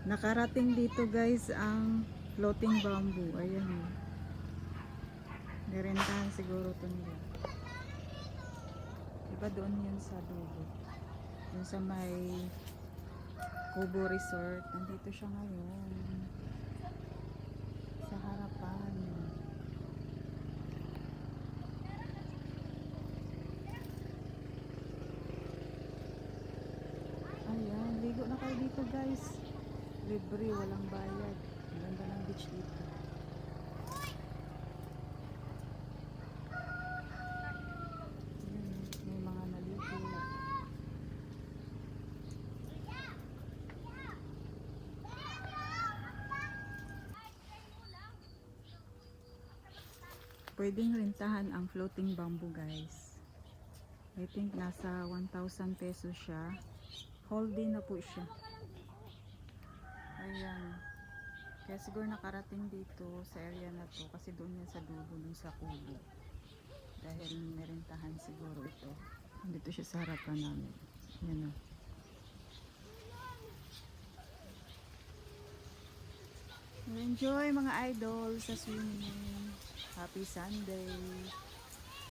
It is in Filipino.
Nakarating dito guys ang floating bamboo. Ayan. Nirentahan siguro ito nila. Diba doon yun sa dulo? Doon sa may Kubo Resort. Nandito siya ngayon. Sa harapan. Ayan. Ligo na kayo dito guys. Libre. Walang bayad. Ang ganda ng beach dito. Ayan. May mga naligo. Pwedeng rentahan ang floating bamboo guys. I think nasa 1,000 pesos siya. Whole day na po siya. Ayan. Kaya siguro nakarating dito sa area na to kasi doon yan sa dulo dun sa kubo. Dahil nirentahan siguro ito. Dito siya sa harapan namin. Ayan o. Enjoy mga idol sa swimming. Happy Sunday.